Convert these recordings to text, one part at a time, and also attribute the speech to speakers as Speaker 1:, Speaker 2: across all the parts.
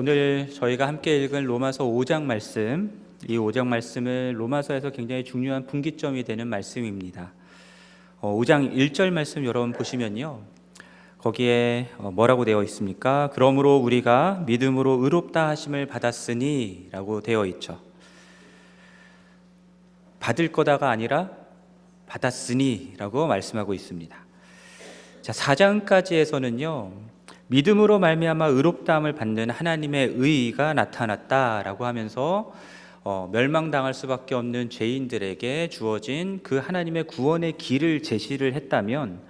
Speaker 1: 오늘 저희가 함께 읽은 로마서 5장 말씀, 이 5장 말씀은 로마서에서 굉장히 중요한 분기점이 되는 말씀입니다. 5장 1절 말씀 여러분 보시면요, 거기에 뭐라고 되어 있습니까? 그러므로 우리가 믿음으로 의롭다 하심을 받았으니 라고 되어 있죠. 받을 거다가 아니라 받았으니 라고 말씀하고 있습니다. 자, 4장까지에서는요, 믿음으로 말미암아 의롭다함을 받는 하나님의 의가 나타났다라고 하면서 멸망당할 수밖에 없는 죄인들에게 주어진 그 하나님의 구원의 길을 제시를 했다면,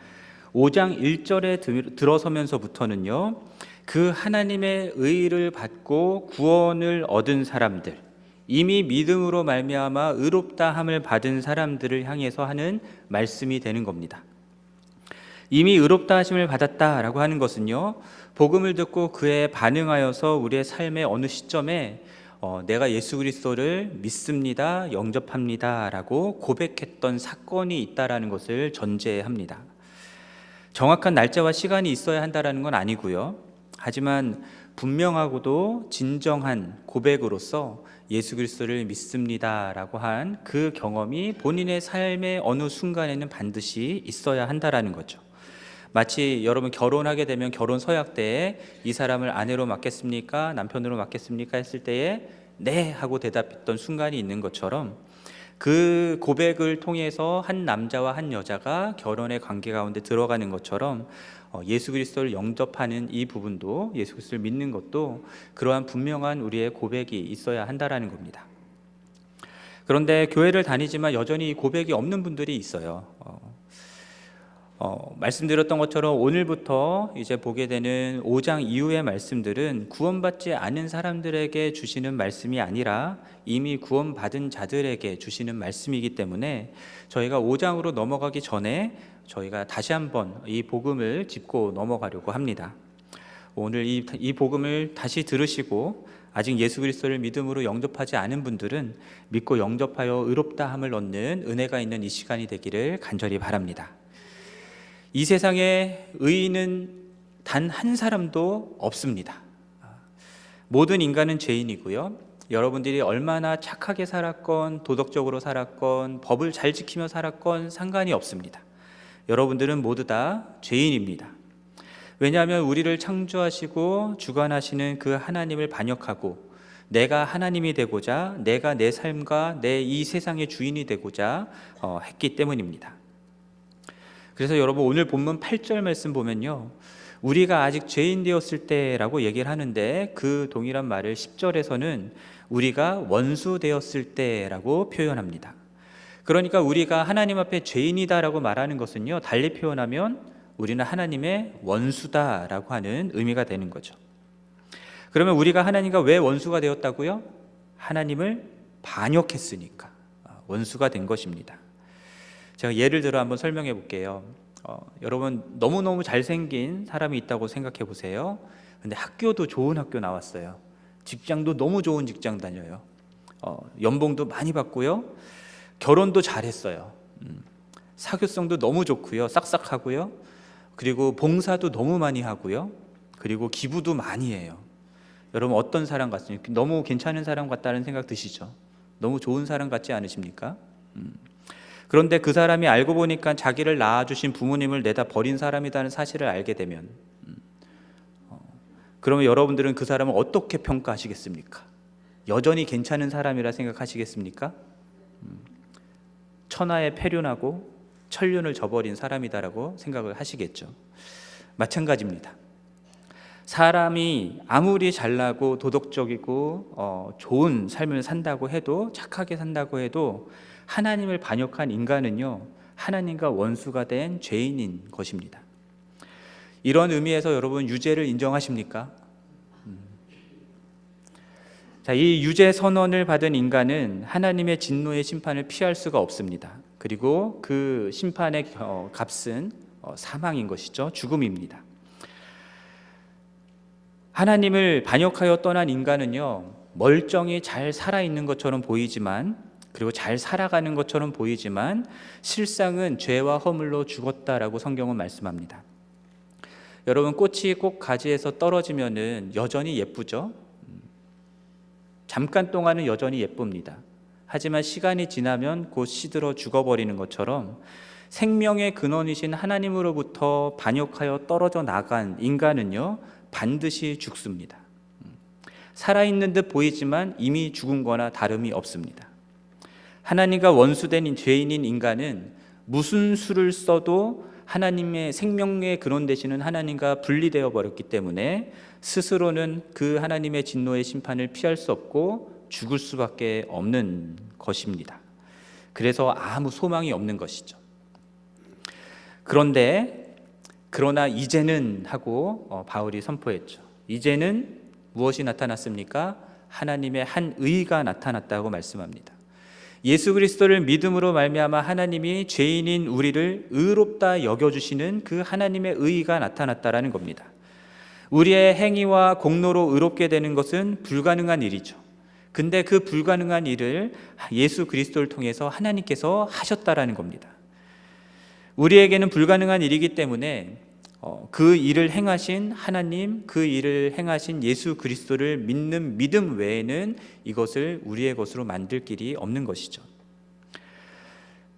Speaker 1: 5장 1절에 들어서면서부터는요, 그 하나님의 의를 받고 구원을 얻은 사람들, 이미 믿음으로 말미암아 의롭다함을 받은 사람들을 향해서 하는 말씀이 되는 겁니다. 이미 의롭다 하심을 받았다라고 하는 것은요, 복음을 듣고 그에 반응하여서 우리의 삶의 어느 시점에 내가 예수 그리스도를 믿습니다, 영접합니다 라고 고백했던 사건이 있다라는 것을 전제합니다. 정확한 날짜와 시간이 있어야 한다라는 건 아니고요, 하지만 분명하고도 진정한 고백으로서 예수 그리스도를 믿습니다 라고 한 그 경험이 본인의 삶의 어느 순간에는 반드시 있어야 한다라는 거죠. 마치 여러분 결혼하게 되면 결혼 서약 때에 이 사람을 아내로 맡겠습니까? 남편으로 맡겠습니까? 했을 때에 네 하고 대답했던 순간이 있는 것처럼, 그 고백을 통해서 한 남자와 한 여자가 결혼의 관계 가운데 들어가는 것처럼 예수 그리스도를 영접하는 이 부분도, 예수 그리스도를 믿는 것도 그러한 분명한 우리의 고백이 있어야 한다라는 겁니다. 그런데 교회를 다니지만 여전히 이 고백이 없는 분들이 있어요. 말씀드렸던 것처럼 오늘부터 이제 보게 되는 5장 이후의 말씀들은 구원받지 않은 사람들에게 주시는 말씀이 아니라 이미 구원받은 자들에게 주시는 말씀이기 때문에 저희가 5장으로 넘어가기 전에 저희가 다시 한번 이 복음을 짚고 넘어가려고 합니다. 오늘 이 복음을 다시 들으시고 아직 예수 그리스도를 믿음으로 영접하지 않은 분들은 믿고 영접하여 의롭다함을 얻는 은혜가 있는 이 시간이 되기를 간절히 바랍니다. 이 세상에 의인은 단 한 사람도 없습니다. 모든 인간은 죄인이고요, 여러분들이 얼마나 착하게 살았건 도덕적으로 살았건 법을 잘 지키며 살았건 상관이 없습니다. 여러분들은 모두 다 죄인입니다. 왜냐하면 우리를 창조하시고 주관하시는 그 하나님을 반역하고 내가 하나님이 되고자, 내가 내 삶과 내 이 세상의 주인이 되고자 했기 때문입니다. 그래서 여러분 오늘 본문 8절 말씀 보면요, 우리가 아직 죄인 되었을 때라고 얘기를 하는데 그 동일한 말을 10절에서는 우리가 원수 되었을 때라고 표현합니다. 그러니까 우리가 하나님 앞에 죄인이다라고 말하는 것은요, 달리 표현하면 우리는 하나님의 원수다라고 하는 의미가 되는 거죠. 그러면 우리가 하나님과 왜 원수가 되었다고요? 하나님을 반역했으니까 원수가 된 것입니다. 제가 예를 들어 한번 설명해 볼게요. 여러분 너무너무 잘생긴 사람이 있다고 생각해 보세요. 근데 학교도 좋은 학교 나왔어요. 직장도 너무 좋은 직장 다녀요. 연봉도 많이 받고요, 결혼도 잘했어요. 사교성도 너무 좋고요, 싹싹하고요, 그리고 봉사도 너무 많이 하고요, 그리고 기부도 많이 해요. 여러분 어떤 사람 같습니까? 너무 괜찮은 사람 같다는 생각 드시죠? 너무 좋은 사람 같지 않으십니까? 그런데 그 사람이 알고 보니까 자기를 낳아주신 부모님을 내다 버린 사람이라는 사실을 알게 되면 그러면 여러분들은 그 사람을 어떻게 평가하시겠습니까? 여전히 괜찮은 사람이라 생각하시겠습니까? 천하에 패륜하고 천륜을 저버린 사람이다라고 생각을 하시겠죠. 마찬가지입니다. 사람이 아무리 잘나고 도덕적이고 좋은 삶을 산다고 해도, 착하게 산다고 해도 하나님을 반역한 인간은요, 하나님과 원수가 된 죄인인 것입니다. 이런 의미에서 여러분 유죄를 인정하십니까? 자, 이 유죄 선언을 받은 인간은 하나님의 진노의 심판을 피할 수가 없습니다. 그리고 그 심판의 값은 사망인 것이죠. 죽음입니다. 하나님을 반역하여 떠난 인간은요, 멀쩡히 잘 살아있는 것처럼 보이지만, 그리고 잘 살아가는 것처럼 보이지만 실상은 죄와 허물로 죽었다라고 성경은 말씀합니다. 여러분 꽃이 꼭 가지에서 떨어지면은 여전히 예쁘죠? 잠깐 동안은 여전히 예쁩니다. 하지만 시간이 지나면 곧 시들어 죽어버리는 것처럼 생명의 근원이신 하나님으로부터 반역하여 떨어져 나간 인간은요, 반드시 죽습니다. 살아있는 듯 보이지만 이미 죽은 거나 다름이 없습니다. 하나님과 원수된 죄인인 인간은 무슨 수를 써도 하나님의 생명의 근원 되시는 하나님과 분리되어 버렸기 때문에 스스로는 그 하나님의 진노의 심판을 피할 수 없고 죽을 수밖에 없는 것입니다. 그래서 아무 소망이 없는 것이죠. 그러나 이제는 하고 바울이 선포했죠. 이제는 무엇이 나타났습니까? 하나님의 한 의가 나타났다고 말씀합니다. 예수 그리스도를 믿음으로 말미암아 하나님이 죄인인 우리를 의롭다 여겨주시는 그 하나님의 의가 나타났다라는 겁니다. 우리의 행위와 공로로 의롭게 되는 것은 불가능한 일이죠. 근데 그 불가능한 일을 예수 그리스도를 통해서 하나님께서 하셨다라는 겁니다. 우리에게는 불가능한 일이기 때문에 그 일을 행하신 하나님, 그 일을 행하신 예수 그리스도를 믿는 믿음 외에는 이것을 우리의 것으로 만들 길이 없는 것이죠.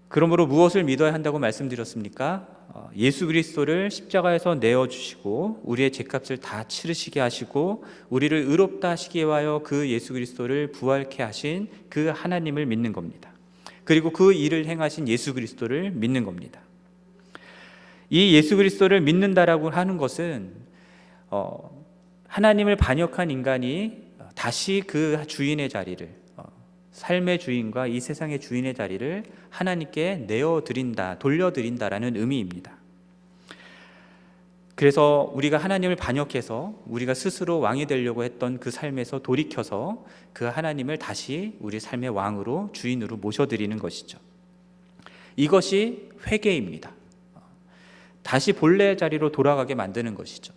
Speaker 1: 그러므로 무엇을 믿어야 한다고 말씀드렸습니까? 예수 그리스도를 십자가에서 내어주시고 우리의 죄값을 다 치르시게 하시고 우리를 의롭다 하시기 위하여 그 예수 그리스도를 부활케 하신 그 하나님을 믿는 겁니다. 그리고 그 일을 행하신 예수 그리스도를 믿는 겁니다. 이 예수 그리스도를 믿는다라고 하는 것은 하나님을 반역한 인간이 다시 그 주인의 자리를, 삶의 주인과 이 세상의 주인의 자리를 하나님께 내어드린다, 돌려드린다라는 의미입니다. 그래서 우리가 하나님을 반역해서 우리가 스스로 왕이 되려고 했던 그 삶에서 돌이켜서 그 하나님을 다시 우리 삶의 왕으로, 주인으로 모셔드리는 것이죠. 이것이 회개입니다. 다시 본래의 자리로 돌아가게 만드는 것이죠.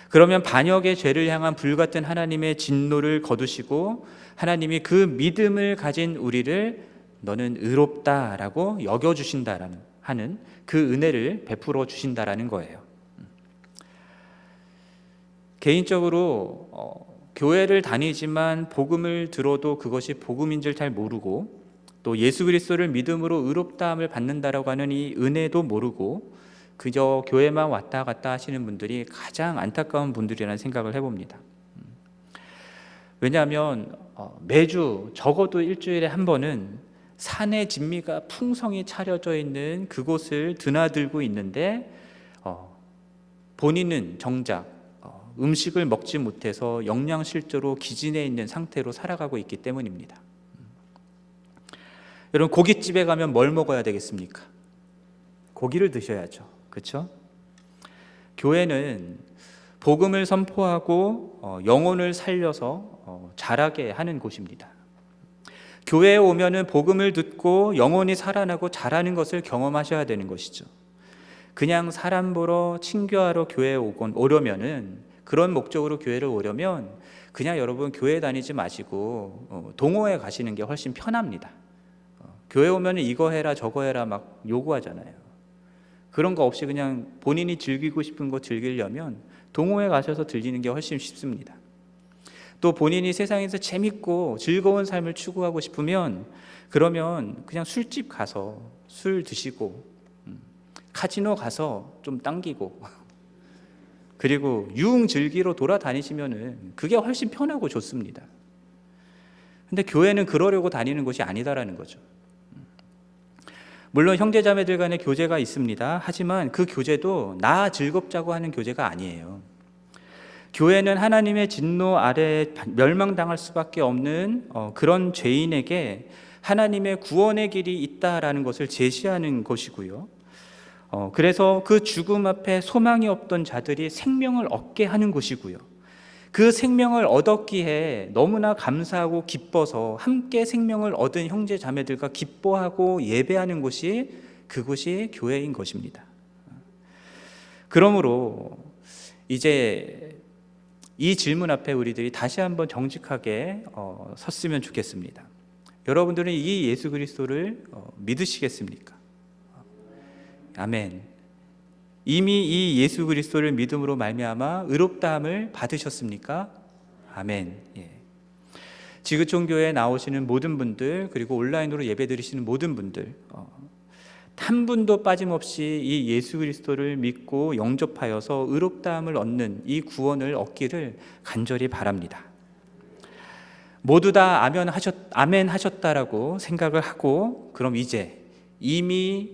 Speaker 1: 그러면 반역의 죄를 향한 불같은 하나님의 진노를 거두시고 하나님이 그 믿음을 가진 우리를 너는 의롭다라고 여겨주신다라는 하는 그 은혜를 베풀어 주신다라는 거예요. 개인적으로 교회를 다니지만 복음을 들어도 그것이 복음인 줄 잘 모르고 또 예수 그리스도를 믿음으로 의롭다함을 받는다라고 하는 이 은혜도 모르고 그저 교회만 왔다 갔다 하시는 분들이 가장 안타까운 분들이라는 생각을 해봅니다. 왜냐하면 매주 적어도 일주일에 한 번은 산의 진미가 풍성히 차려져 있는 그곳을 드나들고 있는데 본인은 정작 음식을 먹지 못해서 영양실조로 기진해 있는 상태로 살아가고 있기 때문입니다. 여러분, 고깃집에 가면 뭘 먹어야 되겠습니까? 고기를 드셔야죠. 그렇죠? 교회는 복음을 선포하고 영혼을 살려서 자라게 하는 곳입니다. 교회에 오면은 복음을 듣고 영혼이 살아나고 자라는 것을 경험하셔야 되는 것이죠. 그냥 사람 보러 친교하러 교회에 오려면은, 그런 목적으로 교회를 오려면 그냥 여러분 교회 다니지 마시고 동호회 가시는 게 훨씬 편합니다. 교회 오면은 이거 해라 저거 해라 막 요구하잖아요. 그런 거 없이 그냥 본인이 즐기고 싶은 거 즐기려면 동호회 가셔서 즐기는 게 훨씬 쉽습니다. 또 본인이 세상에서 재밌고 즐거운 삶을 추구하고 싶으면 그러면 그냥 술집 가서 술 드시고 카지노 가서 좀 당기고 그리고 유흥 즐기러 돌아다니시면은 그게 훨씬 편하고 좋습니다. 근데 교회는 그러려고 다니는 곳이 아니다라는 거죠. 물론 형제자매들 간의 교제가 있습니다. 하지만 그 교제도 나 즐겁자고 하는 교제가 아니에요. 교회는 하나님의 진노 아래 멸망당할 수밖에 없는 그런 죄인에게 하나님의 구원의 길이 있다라는 것을 제시하는 것이고요. 그래서 그 죽음 앞에 소망이 없던 자들이 생명을 얻게 하는 곳이고요. 그 생명을 얻었기에 너무나 감사하고 기뻐서 함께 생명을 얻은 형제 자매들과 기뻐하고 예배하는 곳이 그곳이 교회인 것입니다. 그러므로 이제 이 질문 앞에 우리들이 다시 한번 정직하게 섰으면 좋겠습니다. 여러분들은 이 예수 그리스도를 믿으시겠습니까? 아멘. 이미 이 예수 그리스도를 믿음으로 말미암아 의롭다함을 받으셨습니까? 아멘. 예. 지구촌 교회에 나오시는 모든 분들, 그리고 온라인으로 예배 드리시는 모든 분들, 한 분도 빠짐없이 이 예수 그리스도를 믿고 영접하여서 의롭다함을 얻는 이 구원을 얻기를 간절히 바랍니다. 모두 다 아멘 하셨다라고 생각을 하고, 그럼 이제 이미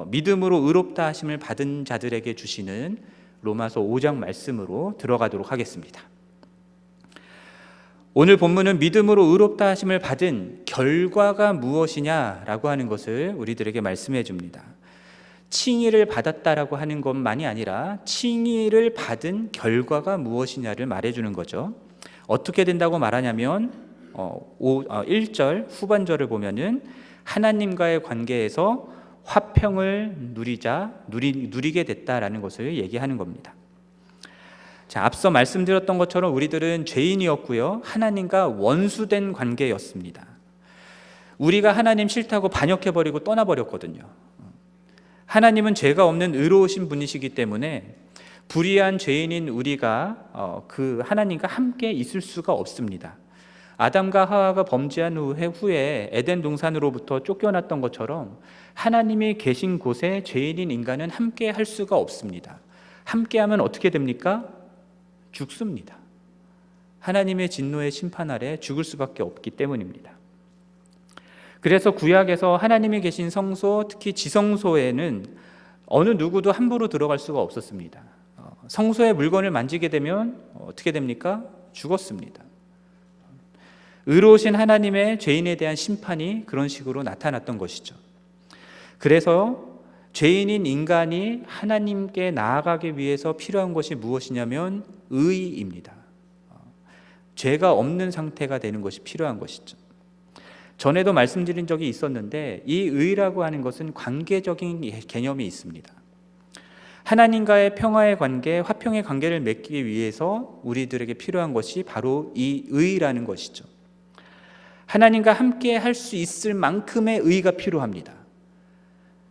Speaker 1: 믿음으로 의롭다 하심을 받은 자들에게 주시는 로마서 5장 말씀으로 들어가도록 하겠습니다. 오늘 본문은 믿음으로 의롭다 하심을 받은 결과가 무엇이냐라고 하는 것을 우리들에게 말씀해 줍니다. 칭의를 받았다라고 하는 것만이 아니라 칭의를 받은 결과가 무엇이냐를 말해주는 거죠. 어떻게 된다고 말하냐면 1절 후반절을 보면은 하나님과의 관계에서 화평을 누리게 됐다라는 것을 얘기하는 겁니다. 자, 앞서 말씀드렸던 것처럼 우리들은 죄인이었고요, 하나님과 원수된 관계였습니다. 우리가 하나님 싫다고 반역해버리고 떠나버렸거든요. 하나님은 죄가 없는 의로우신 분이시기 때문에 불의한 죄인인 우리가 그 하나님과 함께 있을 수가 없습니다. 아담과 하와가 범죄한 후에 에덴 동산으로부터 쫓겨났던 것처럼 하나님이 계신 곳에 죄인인 인간은 함께 할 수가 없습니다. 함께하면 어떻게 됩니까? 죽습니다. 하나님의 진노의 심판 아래 죽을 수밖에 없기 때문입니다. 그래서 구약에서 하나님이 계신 성소, 특히 지성소에는 어느 누구도 함부로 들어갈 수가 없었습니다. 성소의 물건을 만지게 되면 어떻게 됩니까? 죽었습니다. 의로우신 하나님의 죄인에 대한 심판이 그런 식으로 나타났던 것이죠. 그래서 죄인인 인간이 하나님께 나아가기 위해서 필요한 것이 무엇이냐면 의입니다. 죄가 없는 상태가 되는 것이 필요한 것이죠. 전에도 말씀드린 적이 있었는데 이 의라고 하는 것은 관계적인 개념이 있습니다. 하나님과의 평화의 관계, 화평의 관계를 맺기 위해서 우리들에게 필요한 것이 바로 이 의라는 것이죠. 하나님과 함께 할 수 있을 만큼의 의가 필요합니다.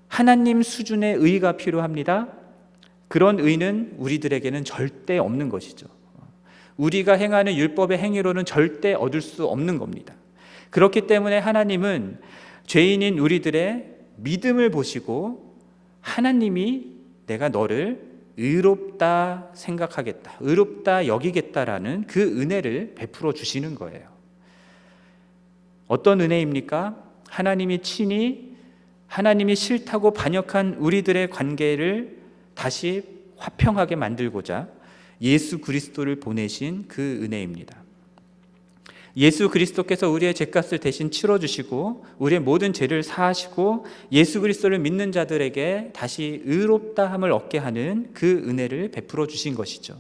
Speaker 1: 하나님 수준의 의가 필요합니다. 그런 의는 우리들에게는 절대 없는 것이죠. 우리가 행하는 율법의 행위로는 절대 얻을 수 없는 겁니다. 그렇기 때문에 하나님은 죄인인 우리들의 믿음을 보시고 하나님이 내가 너를 의롭다 생각하겠다, 의롭다 여기겠다라는 그 은혜를 베풀어 주시는 거예요. 어떤 은혜입니까? 하나님이 친히 하나님이 싫다고 반역한 우리들의 관계를 다시 화평하게 만들고자 예수 그리스도를 보내신 그 은혜입니다. 예수 그리스도께서 우리의 죄값을 대신 치러주시고 우리의 모든 죄를 사하시고 예수 그리스도를 믿는 자들에게 다시 의롭다함을 얻게 하는 그 은혜를 베풀어 주신 것이죠.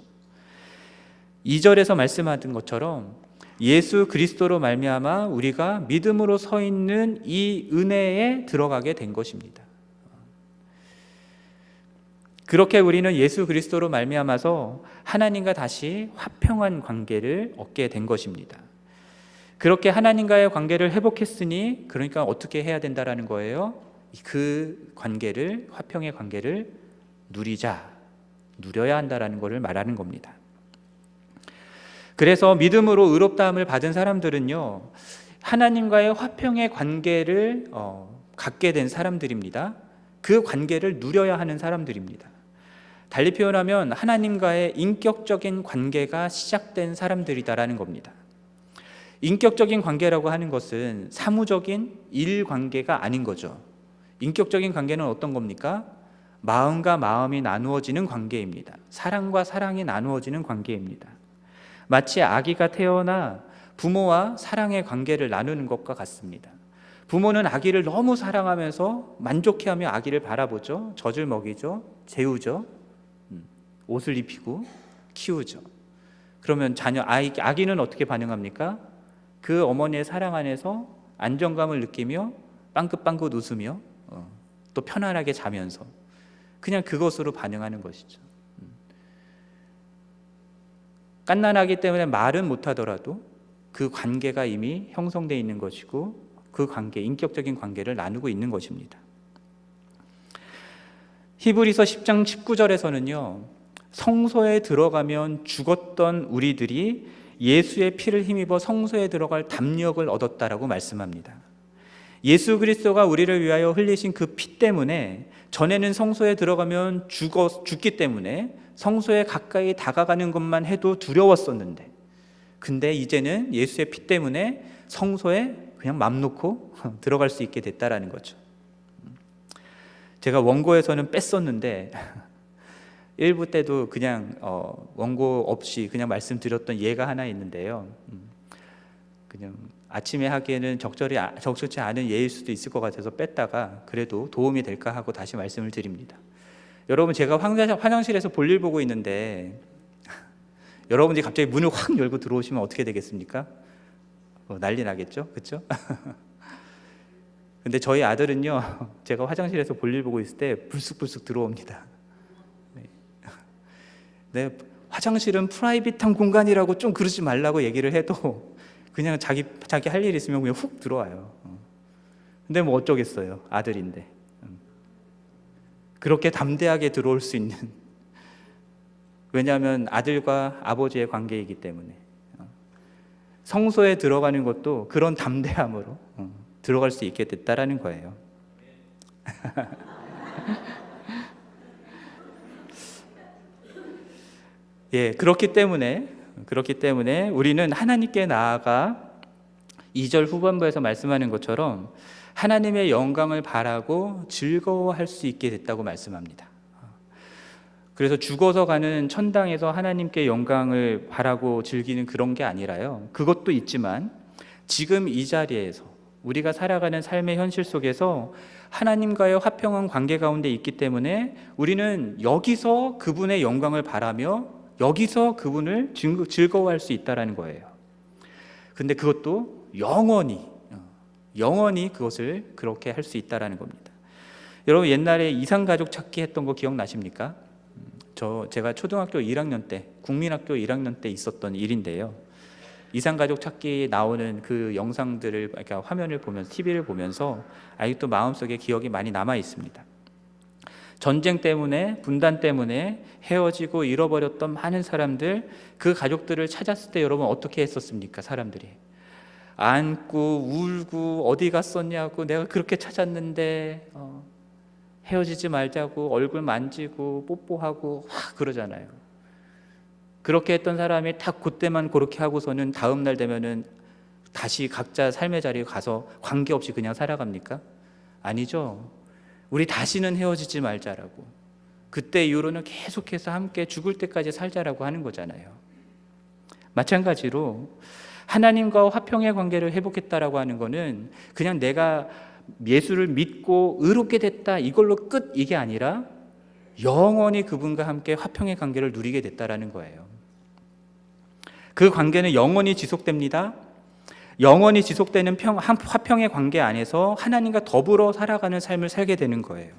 Speaker 1: 2절에서 말씀하던 것처럼 예수 그리스도로 말미암아 우리가 믿음으로 서 있는 이 은혜에 들어가게 된 것입니다. 그렇게 우리는 예수 그리스도로 말미암아서 하나님과 다시 화평한 관계를 얻게 된 것입니다. 그렇게 하나님과의 관계를 회복했으니 그러니까 어떻게 해야 된다라는 거예요? 그 관계를, 화평의 관계를 누려야 한다라는 것을 말하는 겁니다. 그래서 믿음으로 의롭다함을 받은 사람들은요, 하나님과의 화평의 관계를 갖게 된 사람들입니다. 그 관계를 누려야 하는 사람들입니다. 달리 표현하면 하나님과의 인격적인 관계가 시작된 사람들이다라는 겁니다. 인격적인 관계라고 하는 것은 사무적인 일 관계가 아닌 거죠. 인격적인 관계는 어떤 겁니까? 마음과 마음이 나누어지는 관계입니다. 사랑과 사랑이 나누어지는 관계입니다. 마치 아기가 태어나 부모와 사랑의 관계를 나누는 것과 같습니다. 부모는 아기를 너무 사랑하면서 만족해하며 아기를 바라보죠. 젖을 먹이죠. 재우죠. 옷을 입히고 키우죠. 그러면 아기는 어떻게 반응합니까? 그 어머니의 사랑 안에서 안정감을 느끼며 빵긋빵긋 웃으며 또 편안하게 자면서 그냥 그것으로 반응하는 것이죠. 갓난아기 때문에 말은 못하더라도 그 관계가 이미 형성되어 있는 것이고 그 관계, 인격적인 관계를 나누고 있는 것입니다. 히브리서 10장 19절에서는요, 성소에 들어가면 죽었던 우리들이 예수의 피를 힘입어 성소에 들어갈 담력을 얻었다라고 말씀합니다. 예수 그리스도가 우리를 위하여 흘리신 그 피 때문에 전에는 성소에 들어가면 죽기 때문에 성소에 가까이 다가가는 것만 해도 두려웠었는데, 근데 이제는 예수의 피 때문에 성소에 그냥 맘 놓고 들어갈 수 있게 됐다라는 거죠. 제가 원고에서는 뺐었는데 1부 때도 그냥 원고 없이 그냥 말씀드렸던 예가 하나 있는데요. 그냥 아침에 하기에는 적절치 않은 예일 수도 있을 것 같아서 뺐다가 그래도 도움이 될까 하고 다시 말씀을 드립니다. 여러분, 제가 화장실에서 볼일 보고 있는데 여러분이 갑자기 문을 확 열고 들어오시면 어떻게 되겠습니까? 난리 나겠죠? 그렇죠? 근데 저희 아들은요, 제가 화장실에서 볼일 보고 있을 때 불쑥불쑥 들어옵니다. 네, 화장실은 프라이빗한 공간이라고 좀 그러지 말라고 얘기를 해도 그냥 자기 할 일 있으면 그냥 훅 들어와요. 근데 뭐 어쩌겠어요, 아들인데. 그렇게 담대하게 들어올 수 있는, 왜냐하면 아들과 아버지의 관계이기 때문에. 성소에 들어가는 것도 그런 담대함으로 들어갈 수 있게 됐다라는 거예요. 예, 그렇기 때문에 우리는 하나님께 나아가 2절 후반부에서 말씀하는 것처럼 하나님의 영광을 바라고 즐거워할 수 있게 됐다고 말씀합니다. 그래서 죽어서 가는 천당에서 하나님께 영광을 바라고 즐기는 그런 게 아니라요, 그것도 있지만 지금 이 자리에서 우리가 살아가는 삶의 현실 속에서 하나님과의 화평한 관계 가운데 있기 때문에 우리는 여기서 그분의 영광을 바라며 여기서 그분을 즐거워할 수 있다는 거예요. 근데 그것도 영원히 그것을 그렇게 할 수 있다는 겁니다. 여러분, 옛날에 이상가족 찾기 했던 거 기억나십니까? 제가 초등학교 1학년 때, 국민학교 1학년 때 있었던 일인데요. 이상가족 찾기 나오는 그 영상들을, 그러니까 화면을 보면서, TV를 보면서 아직도 마음속에 기억이 많이 남아 있습니다. 전쟁 때문에, 분단 때문에 헤어지고 잃어버렸던 많은 사람들, 그 가족들을 찾았을 때 여러분 어떻게 했었습니까? 사람들이 안고 울고 어디 갔었냐고, 내가 그렇게 찾았는데 헤어지지 말자고 얼굴 만지고 뽀뽀하고 그러잖아요. 그렇게 했던 사람이 딱 그때만 그렇게 하고서는 다음 날 되면은 다시 각자 삶의 자리에 가서 관계없이 그냥 살아갑니까? 아니죠. 우리 다시는 헤어지지 말자라고, 그때 이후로는 계속해서 함께 죽을 때까지 살자라고 하는 거잖아요. 마찬가지로 하나님과 화평의 관계를 회복했다라고 하는 거는 그냥 내가 예수를 믿고 의롭게 됐다 이걸로 끝, 이게 아니라 영원히 그분과 함께 화평의 관계를 누리게 됐다라는 거예요. 그 관계는 영원히 지속됩니다. 영원히 지속되는 화평의 관계 안에서 하나님과 더불어 살아가는 삶을 살게 되는 거예요.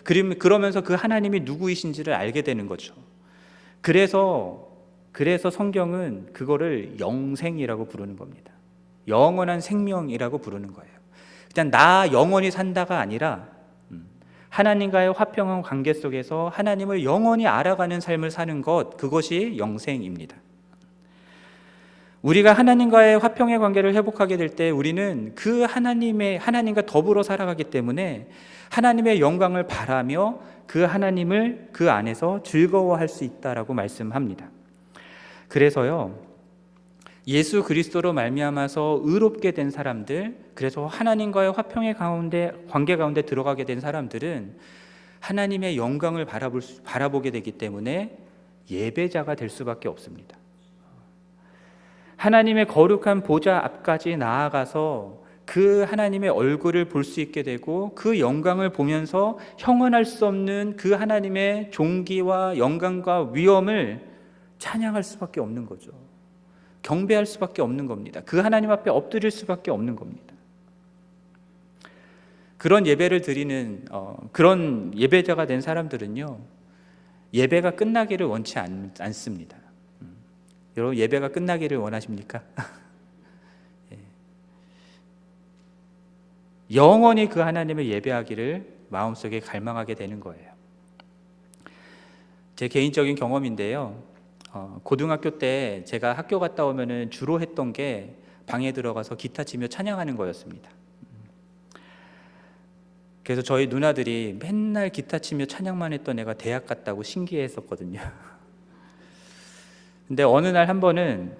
Speaker 1: 그러면서 그 하나님이 누구이신지를 알게 되는 거죠. 그래서 성경은 그거를 영생이라고 부르는 겁니다. 영원한 생명이라고 부르는 거예요. 그냥 나 영원히 산다가 아니라 하나님과의 화평한 관계 속에서 하나님을 영원히 알아가는 삶을 사는 것, 그것이 영생입니다. 우리가 하나님과의 화평의 관계를 회복하게 될 때 우리는 그 하나님과 더불어 살아가기 때문에 하나님의 영광을 바라며 그 하나님을 그 안에서 즐거워할 수 있다라고 말씀합니다. 그래서요, 예수 그리스도로 말미암아서 의롭게 된 사람들, 그래서 하나님과의 화평의 관계 가운데 들어가게 된 사람들은 하나님의 영광을 바라보게 되기 때문에 예배자가 될 수밖에 없습니다. 하나님의 거룩한 보좌 앞까지 나아가서 그 하나님의 얼굴을 볼 수 있게 되고 그 영광을 보면서 형언할 수 없는 그 하나님의 존귀와 영광과 위엄을 찬양할 수밖에 없는 거죠. 경배할 수밖에 없는 겁니다. 그 하나님 앞에 엎드릴 수밖에 없는 겁니다. 그런 예배를 드리는 그런 예배자가 된 사람들은요, 예배가 끝나기를 원치 않습니다. 여러분, 예배가 끝나기를 원하십니까? 예. 영원히 그 하나님을 예배하기를 마음속에 갈망하게 되는 거예요. 제 개인적인 경험인데요, 고등학교 때 제가 학교 갔다 오면은 주로 했던 게 방에 들어가서 기타 치며 찬양하는 거였습니다. 그래서 저희 누나들이 맨날 기타 치며 찬양만 했던 애가 대학 갔다고 신기해했었거든요. 근데 어느 날 한 번은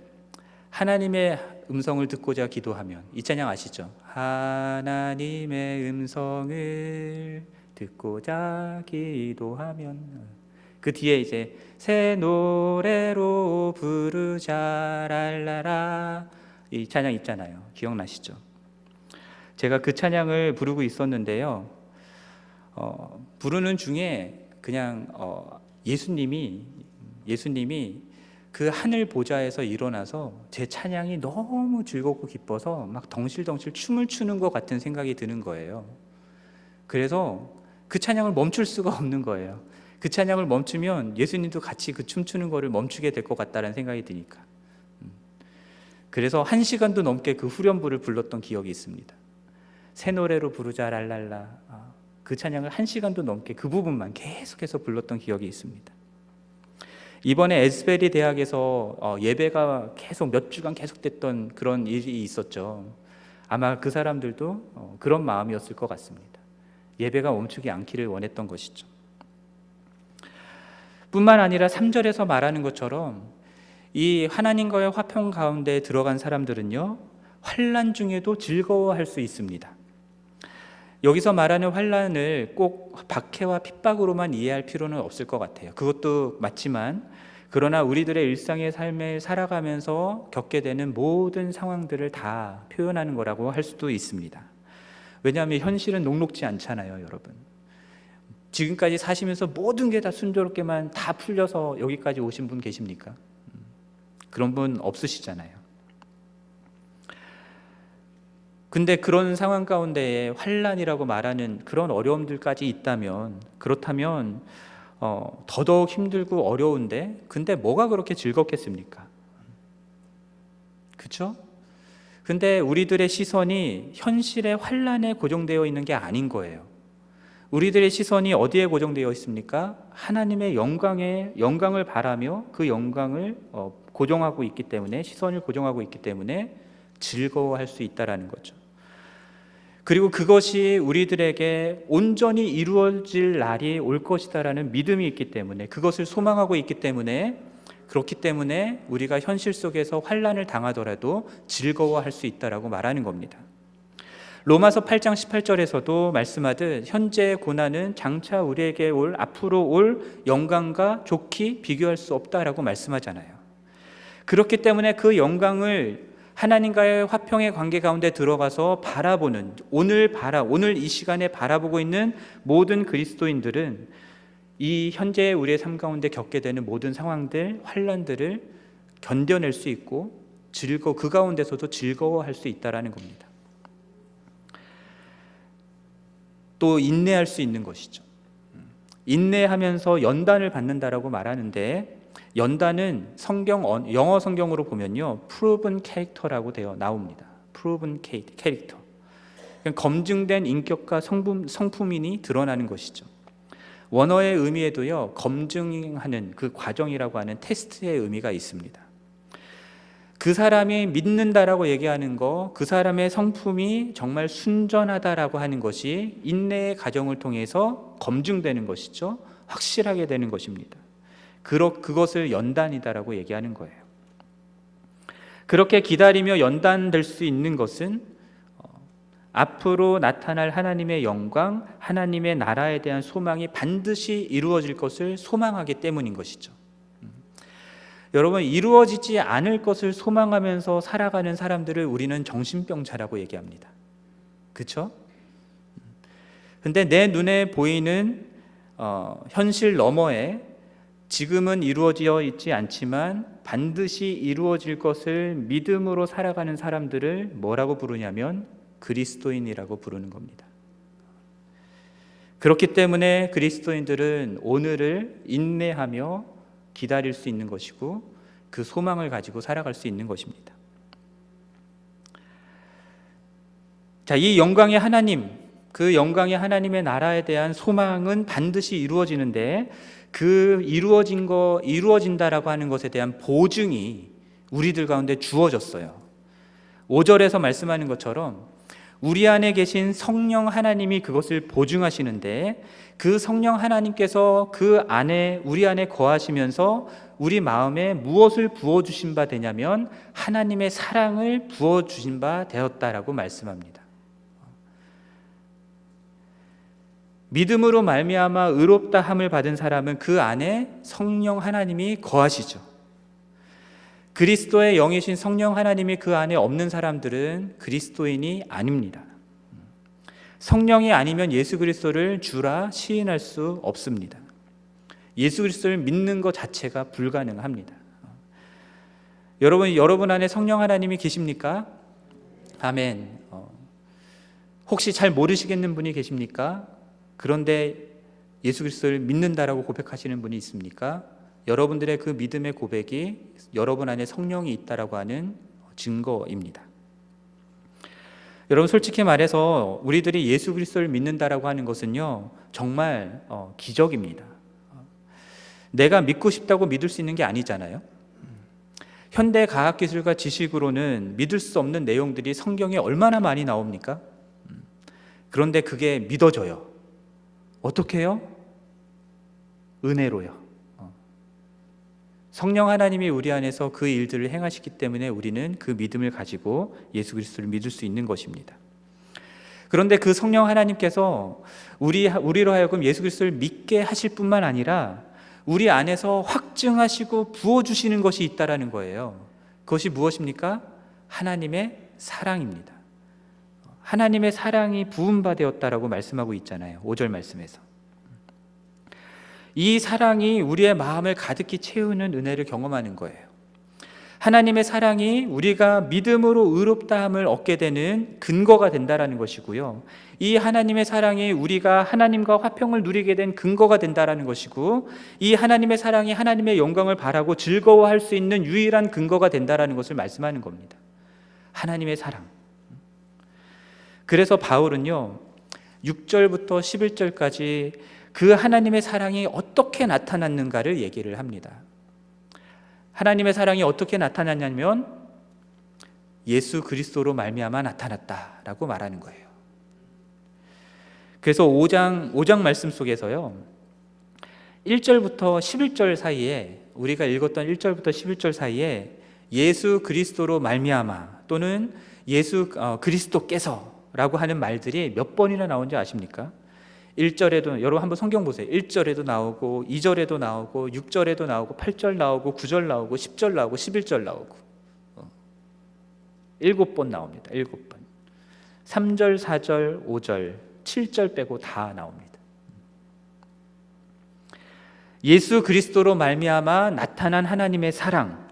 Speaker 1: 하나님의 음성을 듣고자 기도하면, 이 찬양 아시죠? 하나님의 음성을 듣고자 기도하면, 그 뒤에 이제 새 노래로 부르자 랄라라, 이 찬양 있잖아요. 기억나시죠? 제가 그 찬양을 부르고 있었는데요, 부르는 중에 그냥 예수님이 그 하늘 보좌에서 일어나서 제 찬양이 너무 즐겁고 기뻐서 막 덩실덩실 춤을 추는 것 같은 생각이 드는 거예요. 그래서 그 찬양을 멈출 수가 없는 거예요. 그 찬양을 멈추면 예수님도 같이 그 춤추는 거를 멈추게 될 것 같다는 생각이 드니까. 그래서 1시간도 넘게 그 후렴부를 불렀던 기억이 있습니다. 새 노래로 부르자 랄랄라, 그 찬양을 1시간도 넘게 그 부분만 계속해서 불렀던 기억이 있습니다. 이번에 에스베리 대학에서 예배가 계속 몇 주간 계속됐던 그런 일이 있었죠. 아마 그 사람들도 그런 마음이었을 것 같습니다. 예배가 멈추지 않기를 원했던 것이죠. 뿐만 아니라 3절에서 말하는 것처럼 이 하나님과의 화평 가운데 들어간 사람들은요, 환난 중에도 즐거워할 수 있습니다. 여기서 말하는 환난을 꼭 박해와 핍박으로만 이해할 필요는 없을 것 같아요. 그것도 맞지만, 그러나 우리들의 일상의 삶을 살아가면서 겪게 되는 모든 상황들을 다 표현하는 거라고 할 수도 있습니다. 왜냐하면 현실은 녹록지 않잖아요, 여러분. 지금까지 사시면서 모든 게 다 순조롭게만 다 풀려서 여기까지 오신 분 계십니까? 그런 분 없으시잖아요. 근데 그런 상황 가운데에 환난이라고 말하는 그런 어려움들까지 있다면, 그렇다면 더더욱 힘들고 어려운데, 근데 뭐가 그렇게 즐겁겠습니까? 그렇죠? 근데 우리들의 시선이 현실의 환난에 고정되어 있는 게 아닌 거예요. 우리들의 시선이 어디에 고정되어 있습니까? 하나님의 영광을 바라며 그 영광을 고정하고 있기 때문에, 시선을 고정하고 있기 때문에 즐거워할 수 있다라는 거죠. 그리고 그것이 우리들에게 온전히 이루어질 날이 올 것이다라는 믿음이 있기 때문에, 그것을 소망하고 있기 때문에, 그렇기 때문에 우리가 현실 속에서 환난을 당하더라도 즐거워할 수 있다라고 말하는 겁니다. 로마서 8장 18절에서도 말씀하듯 현재의 고난은 장차 우리에게 앞으로 올 영광과 좋게 비교할 수 없다라고 말씀하잖아요. 그렇기 때문에 그 영광을 하나님과의 화평의 관계 가운데 들어가서 바라보는, 오늘 이 시간에 바라보고 있는 모든 그리스도인들은 이 현재 우리의 삶 가운데 겪게 되는 모든 상황들, 환난들을 견뎌낼 수 있고 그 가운데서도 즐거워할 수 있다라는 겁니다. 또 인내할 수 있는 것이죠. 인내하면서 연단을 받는다라고 말하는데, 연단은 영어 성경으로 보면요, proven character라고 되어 나옵니다. proven character. 검증된 인격과 성품이 드러나는 것이죠. 원어의 의미에도요, 검증하는 그 과정이라고 하는 테스트의 의미가 있습니다. 그 사람이 믿는다라고 얘기하는 거, 그 사람의 성품이 정말 순전하다라고 하는 것이 인내의 과정을 통해서 검증되는 것이죠. 확실하게 되는 것입니다. 그것을 연단이다라고 얘기하는 거예요. 그렇게 기다리며 연단될 수 있는 것은 앞으로 나타날 하나님의 영광, 하나님의 나라에 대한 소망이 반드시 이루어질 것을 소망하기 때문인 것이죠. 여러분, 이루어지지 않을 것을 소망하면서 살아가는 사람들을 우리는 정신병자라고 얘기합니다. 그렇죠? 근데 내 눈에 보이는 현실 너머에 지금은 이루어져 있지 않지만 반드시 이루어질 것을 믿음으로 살아가는 사람들을 뭐라고 부르냐면 그리스도인이라고 부르는 겁니다. 그렇기 때문에 그리스도인들은 오늘을 인내하며 기다릴 수 있는 것이고, 그 소망을 가지고 살아갈 수 있는 것입니다. 자, 이 영광의 하나님, 그 영광의 하나님의 나라에 대한 소망은 반드시 이루어지는데 그 이루어진다라고 하는 것에 대한 보증이 우리들 가운데 주어졌어요. 5절에서 말씀하는 것처럼 우리 안에 계신 성령 하나님이 그것을 보증하시는데 그 성령 하나님께서 그 안에 우리 안에 거하시면서 우리 마음에 무엇을 부어주신 바 되냐면 하나님의 사랑을 부어주신 바 되었다라고 말씀합니다. 믿음으로 말미암아 의롭다 함을 받은 사람은 그 안에 성령 하나님이 거하시죠. 그리스도의 영이신 성령 하나님이 그 안에 없는 사람들은 그리스도인이 아닙니다. 성령이 아니면 예수 그리스도를 주라 시인할 수 없습니다. 예수 그리스도를 믿는 것 자체가 불가능합니다. 여러분 안에 성령 하나님이 계십니까? 아멘. 혹시 잘 모르시겠는 분이 계십니까? 그런데 예수 그리스도를 믿는다라고 고백하시는 분이 있습니까? 여러분들의 그 믿음의 고백이 여러분 안에 성령이 있다라고 하는 증거입니다. 여러분, 솔직히 말해서 우리들이 예수 그리스도를 믿는다라고 하는 것은요, 정말 기적입니다. 내가 믿고 싶다고 믿을 수 있는 게 아니잖아요. 현대 과학기술과 지식으로는 믿을 수 없는 내용들이 성경에 얼마나 많이 나옵니까? 그런데 그게 믿어져요. 어떻게 해요? 은혜로요. 성령 하나님이 우리 안에서 그 일들을 행하시기 때문에 우리는 그 믿음을 가지고 예수 그리스도를 믿을 수 있는 것입니다. 그런데 그 성령 하나님께서 우리로 하여금 예수 그리스도를 믿게 하실 뿐만 아니라 우리 안에서 확증하시고 부어주시는 것이 있다라는 거예요. 그것이 무엇입니까? 하나님의 사랑입니다. 하나님의 사랑이 부음바 되었다라고 말씀하고 있잖아요. 5절 말씀에서. 이 사랑이 우리의 마음을 가득히 채우는 은혜를 경험하는 거예요. 하나님의 사랑이 우리가 믿음으로 의롭다함을 얻게 되는 근거가 된다라는 것이고요. 이 하나님의 사랑이 우리가 하나님과 화평을 누리게 된 근거가 된다라는 것이고, 이 하나님의 사랑이 하나님의 영광을 바라고 즐거워할 수 있는 유일한 근거가 된다라는 것을 말씀하는 겁니다. 하나님의 사랑. 그래서 바울은요, 6절부터 11절까지 그 하나님의 사랑이 어떻게 나타났는가를 얘기를 합니다. 하나님의 사랑이 어떻게 나타났냐면 예수 그리스도로 말미암아 나타났다라고 말하는 거예요. 그래서 5장 말씀 속에서요, 1절부터 11절 사이에, 우리가 읽었던 1절부터 11절 사이에 예수 그리스도로 말미암아 또는 예수 그리스도께서라고 하는 말들이 몇 번이나 나온지 아십니까? 1절에도, 여러분 한번 성경 보세요. 1절에도 나오고 2절에도 나오고 6절에도 나오고 8절 나오고 9절 나오고 10절 나오고 11절 나오고 7번 나옵니다. 7번. 3절, 4절, 5절, 7절 빼고 다 나옵니다. 예수 그리스도로 말미암아 나타난 하나님의 사랑.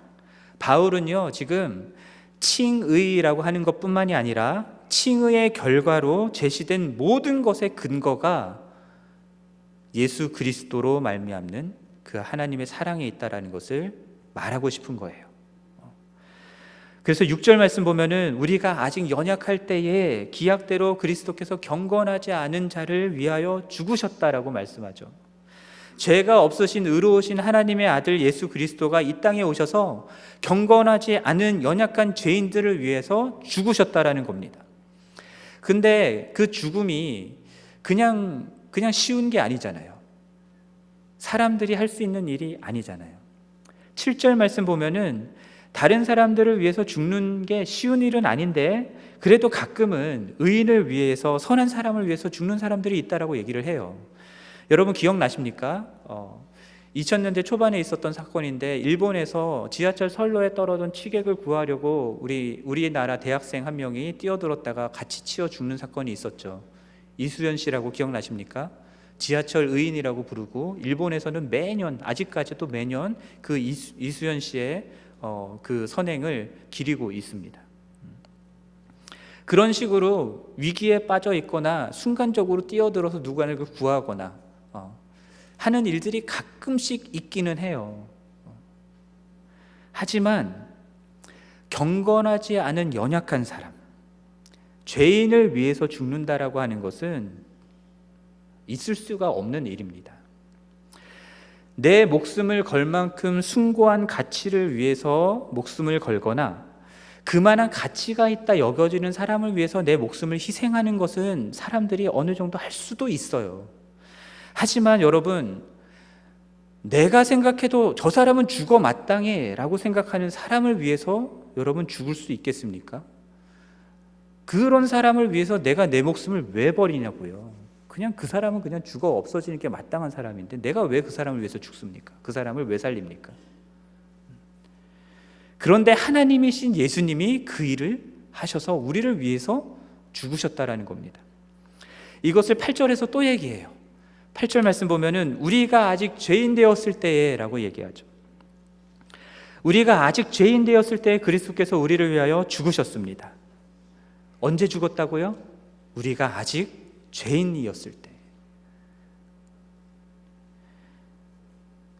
Speaker 1: 바울은요, 지금 칭의라고 하는 것뿐만이 아니라 칭의의 결과로 제시된 모든 것의 근거가 예수 그리스도로 말미암는 그 하나님의 사랑에 있다라는 것을 말하고 싶은 거예요. 그래서 6절 말씀 보면은 우리가 아직 연약할 때에 기약대로 그리스도께서 경건하지 않은 자를 위하여 죽으셨다라고 말씀하죠. 죄가 없으신 의로우신 하나님의 아들 예수 그리스도가 이 땅에 오셔서 경건하지 않은 연약한 죄인들을 위해서 죽으셨다라는 겁니다. 근데 그 죽음이 그냥 쉬운 게 아니잖아요. 사람들이 할 수 있는 일이 아니잖아요. 7절 말씀 보면은 다른 사람들을 위해서 죽는 게 쉬운 일은 아닌데 그래도 가끔은 의인을 위해서, 선한 사람을 위해서 죽는 사람들이 있다라고 얘기를 해요. 여러분 기억나십니까? 2000년대 초반에 있었던 사건인데 일본에서 지하철 선로에 떨어진 취객을 구하려고 우리나라 대학생 한 명이 뛰어들었다가 같이 치여 죽는 사건이 있었죠. 이수연 씨라고 기억나십니까? 지하철 의인이라고 부르고 일본에서는 매년, 아직까지도 매년 그 이수연 씨의 그 선행을 기리고 있습니다. 그런 식으로 위기에 빠져 있거나 순간적으로 뛰어들어서 누구를 구하거나 하는 일들이 가끔씩 있기는 해요. 하지만 경건하지 않은 연약한 사람, 죄인을 위해서 죽는다라고 하는 것은 있을 수가 없는 일입니다. 내 목숨을 걸 만큼 숭고한 가치를 위해서 목숨을 걸거나 그만한 가치가 있다 여겨지는 사람을 위해서 내 목숨을 희생하는 것은 사람들이 어느 정도 할 수도 있어요. 하지만 여러분, 내가 생각해도 저 사람은 죽어 마땅해 라고 생각하는 사람을 위해서 여러분 죽을 수 있겠습니까? 그런 사람을 위해서 내가 내 목숨을 왜 버리냐고요. 그냥 그 사람은 그냥 죽어 없어지는 게 마땅한 사람인데 내가 왜 그 사람을 위해서 죽습니까? 그 사람을 왜 살립니까? 그런데 하나님이신 예수님이 그 일을 하셔서 우리를 위해서 죽으셨다라는 겁니다. 이것을 8절에서 또 얘기해요. 8절 말씀 보면은 우리가 아직 죄인 되었을 때에 라고 얘기하죠. 우리가 아직 죄인 되었을 때에 그리스도께서 우리를 위하여 죽으셨습니다. 언제 죽었다고요? 우리가 아직 죄인이었을 때.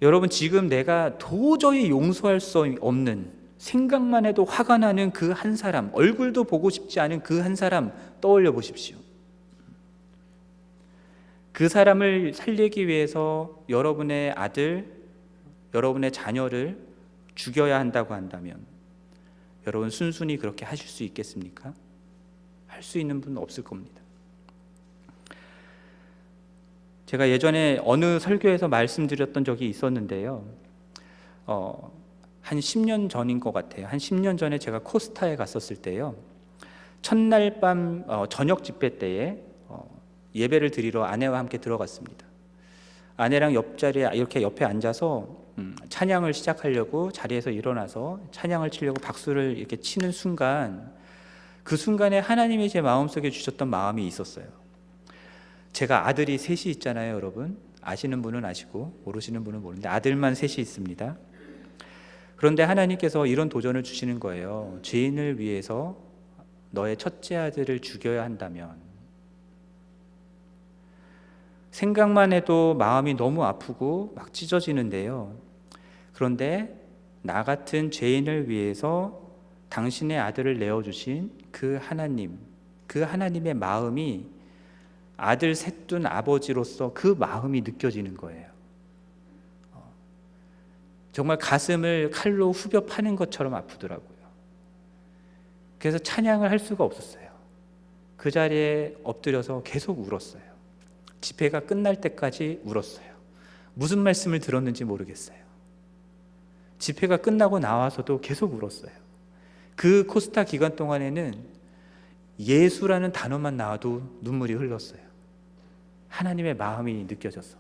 Speaker 1: 여러분, 지금 내가 도저히 용서할 수 없는, 생각만 해도 화가 나는 그 한 사람, 얼굴도 보고 싶지 않은 그 한 사람 떠올려 보십시오. 그 사람을 살리기 위해서 여러분의 아들, 여러분의 자녀를 죽여야 한다고 한다면 여러분 순순히 그렇게 하실 수 있겠습니까? 할 수 있는 분은 없을 겁니다. 제가 예전에 어느 설교에서 말씀드렸던 적이 있었는데요. 한 10년 전인 것 같아요. 한 10년 전에 제가 코스타에 갔었을 때요. 첫날 밤 저녁 집회 때에 예배를 드리러 아내와 함께 들어갔습니다. 아내랑 옆자리에 이렇게 옆에 앉아서 찬양을 시작하려고 자리에서 일어나서 찬양을 치려고 박수를 이렇게 치는 순간, 그 순간에 하나님이 제 마음속에 주셨던 마음이 있었어요. 제가 아들이 셋이 있잖아요, 여러분. 아시는 분은 아시고 모르시는 분은 모르는데 아들만 셋이 있습니다. 그런데 하나님께서 이런 도전을 주시는 거예요. 죄인을 위해서 너의 첫째 아들을 죽여야 한다면, 생각만 해도 마음이 너무 아프고 막 찢어지는데요. 그런데 나 같은 죄인을 위해서 당신의 아들을 내어주신 그 하나님, 그 하나님의 마음이 아들 셋 둔 아버지로서 그 마음이 느껴지는 거예요. 정말 가슴을 칼로 후벼 파는 것처럼 아프더라고요. 그래서 찬양을 할 수가 없었어요. 그 자리에 엎드려서 계속 울었어요. 집회가 끝날 때까지 울었어요. 무슨 말씀을 들었는지 모르겠어요. 집회가 끝나고 나와서도 계속 울었어요. 그 코스타 기간 동안에는 예수라는 단어만 나와도 눈물이 흘렀어요. 하나님의 마음이 느껴져서.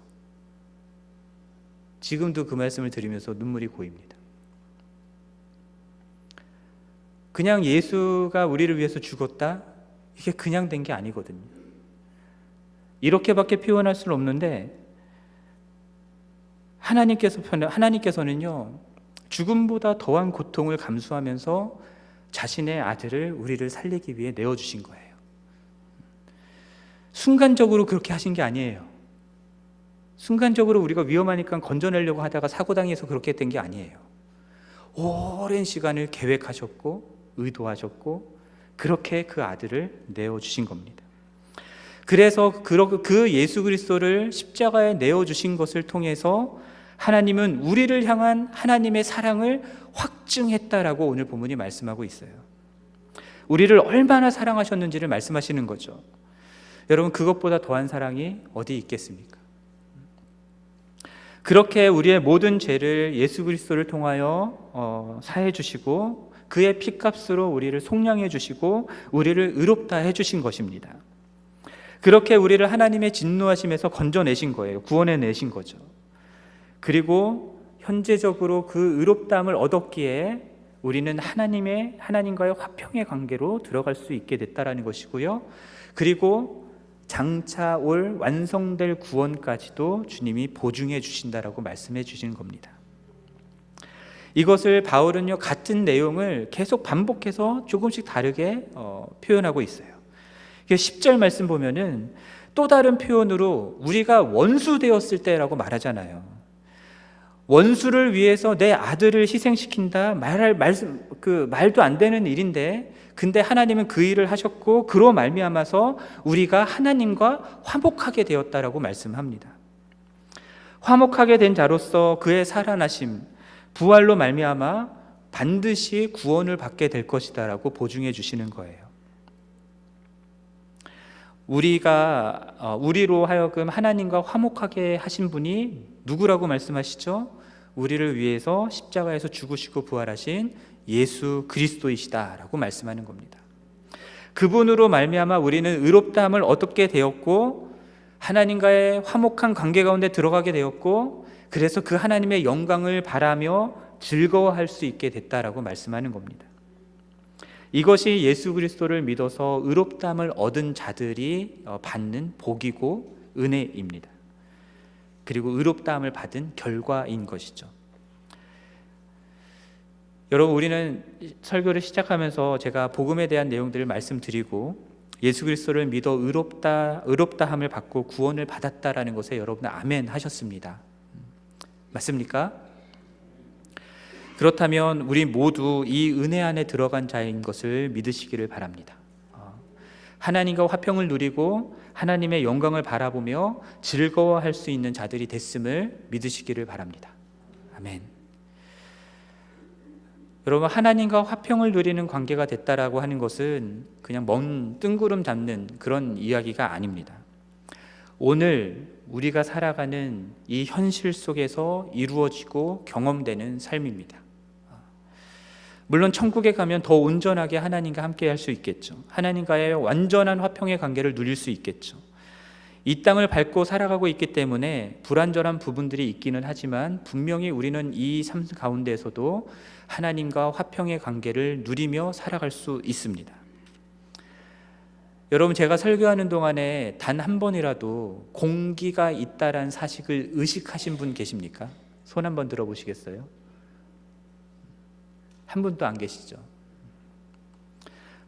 Speaker 1: 지금도 그 말씀을 들으면서 눈물이 고입니다. 그냥 예수가 우리를 위해서 죽었다? 이게 그냥 된 게 아니거든요. 이렇게밖에 표현할 수는 없는데 하나님께서는요, 죽음보다 더한 고통을 감수하면서 자신의 아들을 우리를 살리기 위해 내어주신 거예요. 순간적으로 그렇게 하신 게 아니에요. 순간적으로 우리가 위험하니까 건져내려고 하다가 사고당해서 그렇게 된 게 아니에요. 오랜 시간을 계획하셨고 의도하셨고 그렇게 그 아들을 내어주신 겁니다. 그래서 그 예수 그리스도를 십자가에 내어주신 것을 통해서 하나님은 우리를 향한 하나님의 사랑을 확증했다라고 오늘 본문이 말씀하고 있어요. 우리를 얼마나 사랑하셨는지를 말씀하시는 거죠. 여러분, 그것보다 더한 사랑이 어디 있겠습니까? 그렇게 우리의 모든 죄를 예수 그리스도를 통하여 사해 주시고 그의 피값으로 우리를 속량해 주시고 우리를 의롭다 해 주신 것입니다. 그렇게 우리를 하나님의 진노하심에서 건져내신 거예요. 구원해 내신 거죠. 그리고 현재적으로 그 의롭다함을 얻었기에 우리는 하나님과의 화평의 관계로 들어갈 수 있게 됐다라는 것이고요. 그리고 장차 올 완성될 구원까지도 주님이 보증해 주신다라고 말씀해 주시는 겁니다. 이것을 바울은요, 같은 내용을 계속 반복해서 조금씩 다르게 표현하고 있어요. 10절 말씀 보면은 또 다른 표현으로 우리가 원수 되었을 때라고 말하잖아요. 원수를 위해서 내 아들을 희생시킨다? 말도 안 되는 일인데, 근데 하나님은 그 일을 하셨고 그로 말미암아서 우리가 하나님과 화목하게 되었다라고 말씀합니다. 화목하게 된 자로서 그의 살아나심, 부활로 말미암아 반드시 구원을 받게 될 것이다라고 보증해 주시는 거예요. 우리로 하여금 하나님과 화목하게 하신 분이 누구라고 말씀하시죠? 우리를 위해서 십자가에서 죽으시고 부활하신 예수 그리스도이시다라고 말씀하는 겁니다. 그분으로 말미암아 우리는 의롭다함을 얻게 되었고 하나님과의 화목한 관계 가운데 들어가게 되었고, 그래서 그 하나님의 영광을 바라며 즐거워할 수 있게 됐다라고 말씀하는 겁니다. 이것이 예수 그리스도를 믿어서 의롭다함을 얻은 자들이 받는 복이고 은혜입니다. 그리고 의롭다함을 받은 결과인 것이죠. 여러분, 우리는 설교를 시작하면서 제가 복음에 대한 내용들을 말씀드리고 예수 그리스도를 믿어 의롭다함을 받고 구원을 받았다라는 것에 여러분 아멘 하셨습니다. 맞습니까? 그렇다면 우리 모두 이 은혜 안에 들어간 자인 것을 믿으시기를 바랍니다. 하나님과 화평을 누리고 하나님의 영광을 바라보며 즐거워할 수 있는 자들이 됐음을 믿으시기를 바랍니다. 아멘. 여러분, 하나님과 화평을 누리는 관계가 됐다라고 하는 것은 그냥 먼 뜬구름 잡는 그런 이야기가 아닙니다. 오늘 우리가 살아가는 이 현실 속에서 이루어지고 경험되는 삶입니다. 물론 천국에 가면 더 온전하게 하나님과 함께 할 수 있겠죠. 하나님과의 완전한 화평의 관계를 누릴 수 있겠죠. 이 땅을 밟고 살아가고 있기 때문에 불완전한 부분들이 있기는 하지만 분명히 우리는 이 삶 가운데에서도 하나님과 화평의 관계를 누리며 살아갈 수 있습니다. 여러분, 제가 설교하는 동안에 단 한 번이라도 공기가 있다란 사실을 의식하신 분 계십니까? 손 한번 들어보시겠어요? 한 분도 안 계시죠?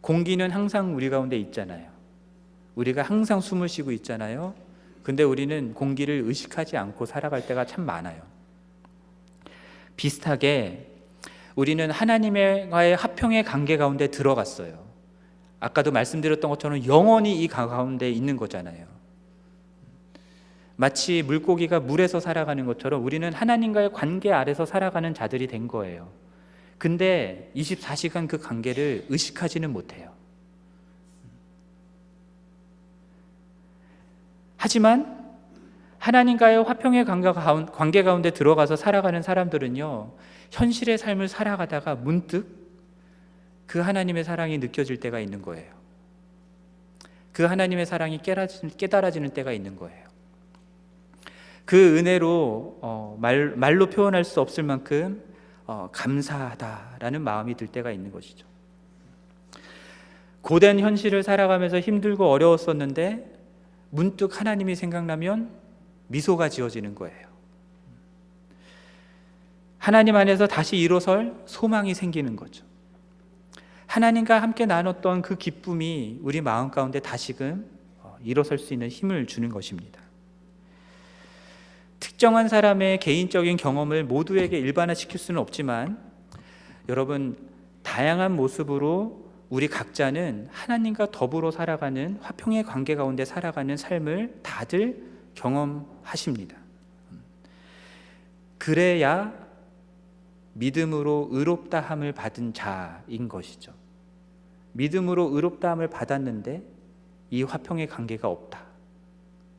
Speaker 1: 공기는 항상 우리 가운데 있잖아요. 우리가 항상 숨을 쉬고 있잖아요. 근데 우리는 공기를 의식하지 않고 살아갈 때가 참 많아요. 비슷하게 우리는 하나님과의 화평의 관계 가운데 들어갔어요. 아까도 말씀드렸던 것처럼 영원히 이 가운데 있는 거잖아요. 마치 물고기가 물에서 살아가는 것처럼 우리는 하나님과의 관계 아래서 살아가는 자들이 된 거예요. 근데 24시간 그 관계를 의식하지는 못해요. 하지만 하나님과의 화평의 관계 가운데 들어가서 살아가는 사람들은요, 현실의 삶을 살아가다가 문득 그 하나님의 사랑이 느껴질 때가 있는 거예요. 그 하나님의 사랑이 깨달아지는 때가 있는 거예요. 그 은혜로 말로 표현할 수 없을 만큼 감사하다라는 마음이 들 때가 있는 것이죠. 고된 현실을 살아가면서 힘들고 어려웠었는데 문득 하나님이 생각나면 미소가 지어지는 거예요. 하나님 안에서 다시 일어설 소망이 생기는 거죠. 하나님과 함께 나눴던 그 기쁨이 우리 마음 가운데 다시금 일어설 수 있는 힘을 주는 것입니다. 특정한 사람의 개인적인 경험을 모두에게 일반화시킬 수는 없지만 여러분, 다양한 모습으로 우리 각자는 하나님과 더불어 살아가는 화평의 관계 가운데 살아가는 삶을 다들 경험하십니다. 그래야 믿음으로 의롭다함을 받은 자인 것이죠. 믿음으로 의롭다함을 받았는데 이 화평의 관계가 없다.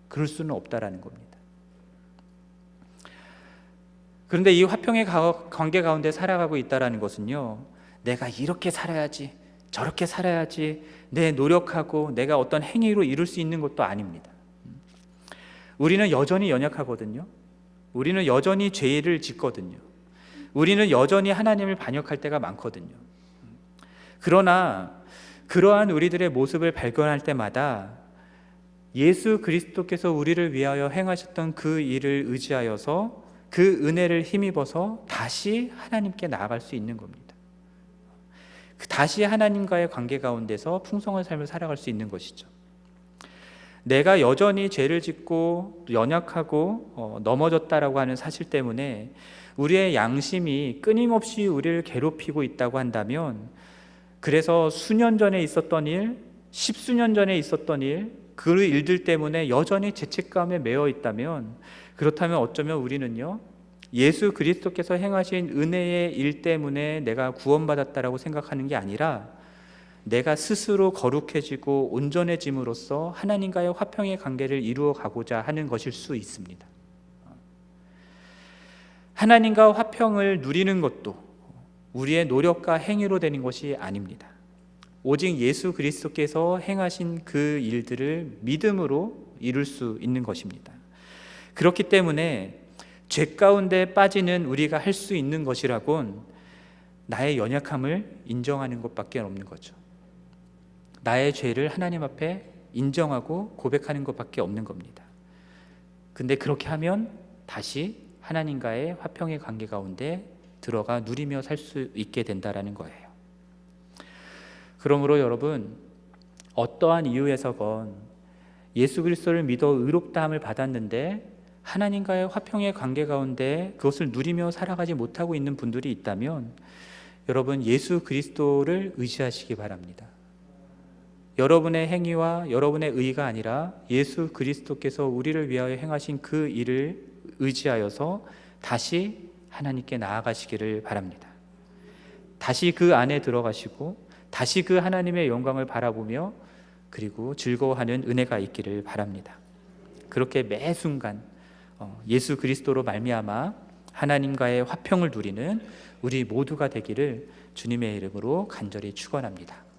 Speaker 1: 그럴 수는 없다라는 겁니다. 그런데 이 화평의 관계 가운데 살아가고 있다는 것은요, 내가 이렇게 살아야지, 저렇게 살아야지, 내 노력하고 내가 어떤 행위로 이룰 수 있는 것도 아닙니다. 우리는 여전히 연약하거든요. 우리는 여전히 죄를 짓거든요. 우리는 여전히 하나님을 반역할 때가 많거든요. 그러나 그러한 우리들의 모습을 발견할 때마다 예수 그리스도께서 우리를 위하여 행하셨던 그 일을 의지하여서 그 은혜를 힘입어서 다시 하나님께 나아갈 수 있는 겁니다. 다시 하나님과의 관계 가운데서 풍성한 삶을 살아갈 수 있는 것이죠. 내가 여전히 죄를 짓고 연약하고 넘어졌다라고 하는 사실 때문에 우리의 양심이 끊임없이 우리를 괴롭히고 있다고 한다면, 그래서 수년 전에 있었던 일, 십수년 전에 있었던 일, 그 일들 때문에 여전히 죄책감에 매여 있다면, 그렇다면 어쩌면 우리는요, 예수 그리스도께서 행하신 은혜의 일 때문에 내가 구원받았다라고 생각하는 게 아니라 내가 스스로 거룩해지고 온전해짐으로써 하나님과의 화평의 관계를 이루어 가고자 하는 것일 수 있습니다. 하나님과 화평을 누리는 것도 우리의 노력과 행위로 되는 것이 아닙니다. 오직 예수 그리스도께서 행하신 그 일들을 믿음으로 이룰 수 있는 것입니다. 그렇기 때문에 죄 가운데 빠지는 우리가 할 수 있는 것이라곤 나의 연약함을 인정하는 것밖에 없는 거죠. 나의 죄를 하나님 앞에 인정하고 고백하는 것밖에 없는 겁니다. 근데 그렇게 하면 다시 하나님과의 화평의 관계 가운데 들어가 누리며 살 수 있게 된다라는 거예요. 그러므로 여러분, 어떠한 이유에서건 예수 그리스도를 믿어 의롭다함을 받았는데 하나님과의 화평의 관계 가운데 그것을 누리며 살아가지 못하고 있는 분들이 있다면, 여러분 예수 그리스도를 의지하시기 바랍니다. 여러분의 행위와 여러분의 의가 아니라 예수 그리스도께서 우리를 위하여 행하신 그 일을 의지하여서 다시 하나님께 나아가시기를 바랍니다. 다시 그 안에 들어가시고 다시 그 하나님의 영광을 바라보며 그리고 즐거워하는 은혜가 있기를 바랍니다. 그렇게 매 순간 예수 그리스도로 말미암아 하나님과의 화평을 누리는 우리 모두가 되기를 주님의 이름으로 간절히 축원합니다.